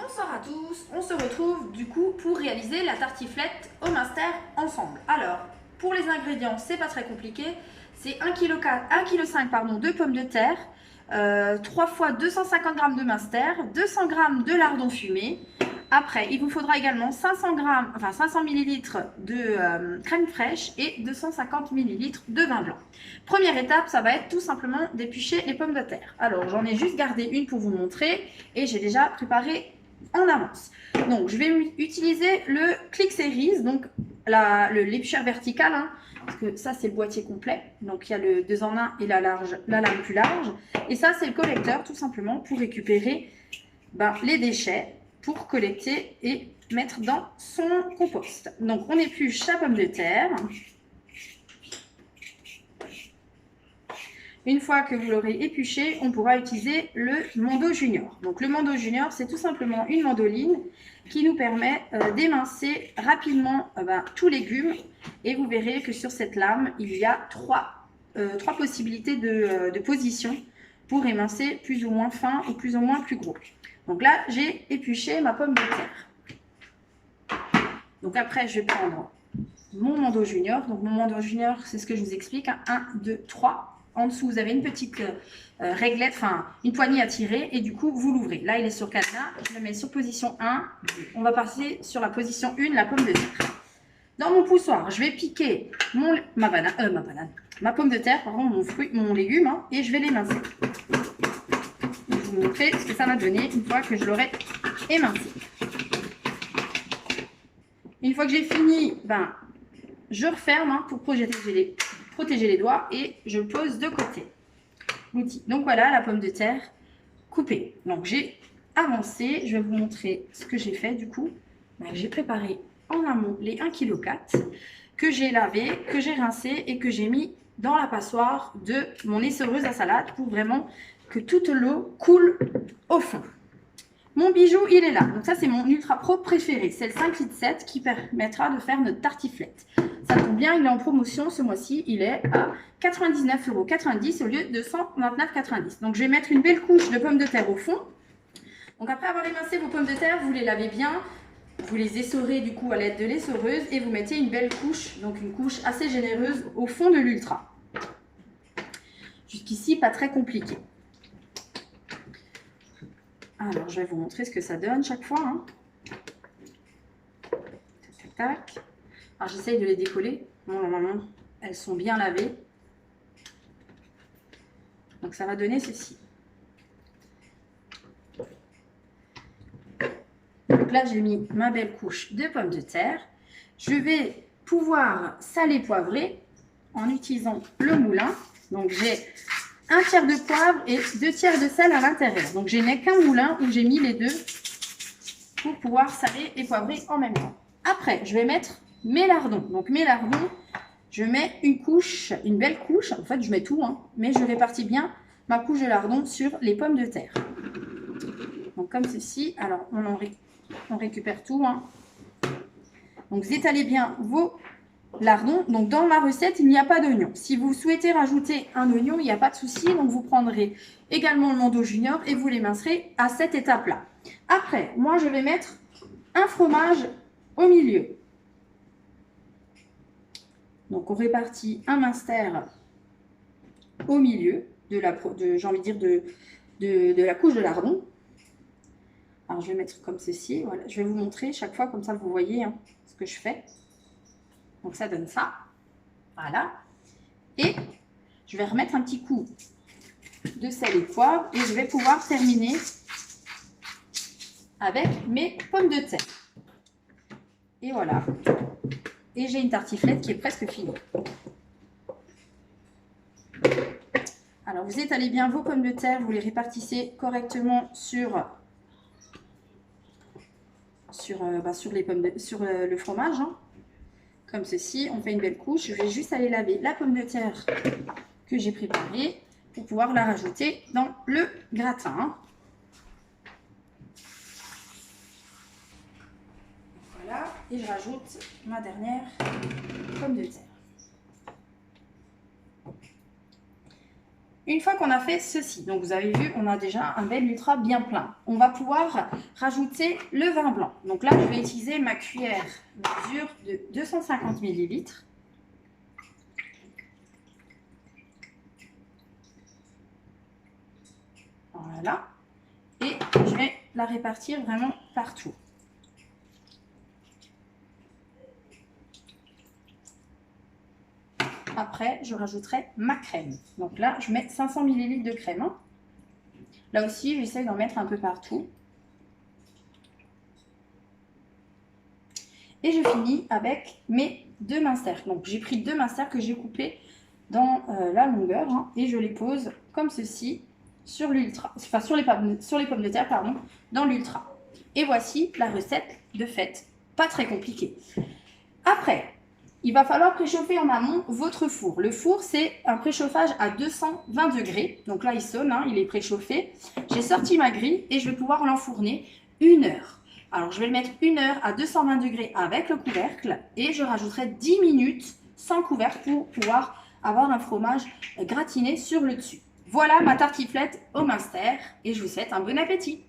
Bonsoir à tous, on se retrouve du coup pour réaliser la tartiflette au minster ensemble. Alors, pour les ingrédients, c'est pas très compliqué, c'est 1,5 kg de pommes de terre, 3 fois 250 g de minster, 200 g de lardon fumé. Après, il vous faudra également 500 ml de crème fraîche et 250 ml de vin blanc. Première étape, ça va être tout simplement d'éplucher les pommes de terre. Alors, j'en ai juste gardé une pour vous montrer et j'ai déjà préparé en avance. Donc, je vais utiliser le Click Series, donc l'éplucheur vertical, hein, parce que ça, c'est le boîtier complet. Donc, il y a le 2 en 1 et la lame plus large. Et ça, c'est le collecteur, tout simplement, pour récupérer les déchets, pour collecter et mettre dans son compost. Donc, on épluche sa pomme de terre. Une fois que vous l'aurez épluché, on pourra utiliser le Mondo Junior. Donc le Mondo Junior, c'est tout simplement une mandoline qui nous permet d'émincer rapidement tout légume. Et vous verrez que sur cette lame, il y a trois possibilités de position pour émincer plus ou moins fin ou plus ou moins plus gros. Donc là, j'ai épluché ma pomme de terre. Donc après, je vais prendre mon Mondo Junior. Donc mon Mondo Junior, c'est ce que je vous explique. 1, 2, 3. En dessous, vous avez une petite réglette, enfin une poignée à tirer et du coup, vous l'ouvrez. Là, il est sur cadenas. Je le mets sur position 1. On va passer sur la position 1, la pomme de terre. Dans mon poussoir, je vais piquer ma pomme de terre, pardon, mon légume, hein, et je vais l'émincer. Je vais vous montrer ce que ça m'a donné une fois que je l'aurai émincé. Une fois que j'ai fini, je referme pour protéger les doigts et je pose de côté l'outil. Donc voilà la pomme de terre coupée. Donc j'ai avancé, je vais vous montrer ce que j'ai fait du coup. J'ai préparé en amont les 1,4 kg que j'ai lavé, que j'ai rincé et que j'ai mis dans la passoire de mon essoreuse à salade pour vraiment que toute l'eau coule au fond. Mon bijou, il est là. Donc ça, c'est mon Ultra Pro préféré. C'est le 5,7 litres qui permettra de faire notre tartiflette. Ça tombe bien, il est en promotion ce mois-ci. Il est à 99,90 € au lieu de 129,90 €. Donc, je vais mettre une belle couche de pommes de terre au fond. Donc, après avoir émincé vos pommes de terre, vous les lavez bien. Vous les essorez du coup à l'aide de l'essoreuse et vous mettez une belle couche, donc une couche assez généreuse au fond de l'Ultra. Jusqu'ici, pas très compliqué. Alors, je vais vous montrer ce que ça donne chaque fois. Hein. Tac, tac, tac. Alors, j'essaye de les décoller. Bon, normalement, elles sont bien lavées. Donc, ça va donner ceci. Donc là, j'ai mis ma belle couche de pommes de terre. Je vais pouvoir saler poivrer en utilisant le moulin. Donc, j'ai 1 tiers de poivre et 2 tiers de sel à l'intérieur. Donc, je n'ai qu'un moulin où j'ai mis les deux pour pouvoir saler et poivrer en même temps. Après, je vais mettre mes lardons. Donc, mes lardons, je mets une belle couche. En fait, je mets tout, hein, mais je répartis bien ma couche de lardons sur les pommes de terre. Donc, comme ceci. Alors, on récupère tout. Hein. Donc, vous étalez bien vos lardons. Donc, dans ma recette, il n'y a pas d'oignon. Si vous souhaitez rajouter un oignon, il n'y a pas de souci. Donc, vous prendrez également le Mondo Junior et vous l'émincerez à cette étape-là. Après, moi, je vais mettre un fromage au milieu. Donc, on répartit un minster au milieu de la couche de lardon. Alors, je vais mettre comme ceci. Voilà. Je vais vous montrer chaque fois, comme ça, vous voyez hein, ce que je fais. Donc, ça donne ça. Voilà. Et je vais remettre un petit coup de sel et poivre. Et je vais pouvoir terminer avec mes pommes de terre. Et voilà. Et j'ai une tartiflette qui est presque finie. Alors, vous étalez bien vos pommes de terre. Vous les répartissez correctement sur le fromage. Hein. Comme ceci, on fait une belle couche. Je vais juste aller laver la pomme de terre que j'ai préparée pour pouvoir la rajouter dans le gratin. Hein. Voilà, et je rajoute ma dernière pomme de terre. Une fois qu'on a fait ceci, donc vous avez vu, on a déjà un bel ultra bien plein. On va pouvoir rajouter le vin blanc. Donc là, je vais utiliser ma cuillère mesure de 250 ml. Voilà. Et je vais la répartir vraiment partout. Après, je rajouterai ma crème. Donc là, je mets 500 ml de crème. Là aussi, j'essaie d'en mettre un peu partout. Et je finis avec mes 2 minsters. Donc j'ai pris 2 minsters que j'ai coupés dans la longueur et je les pose comme ceci sur l'ultra, enfin sur les pommes de terre, pardon, dans l'ultra. Et voici la recette de fait. Pas très compliquée. Après, il va falloir préchauffer en amont votre four. Le four, c'est un préchauffage à 220 degrés. Donc là, il sonne, il est préchauffé. J'ai sorti ma grille et je vais pouvoir l'enfourner 1 heure. Alors, je vais le mettre 1 heure à 220 degrés avec le couvercle et je rajouterai 10 minutes sans couvercle pour pouvoir avoir un fromage gratiné sur le dessus. Voilà ma tartiflette au minster et je vous souhaite un bon appétit.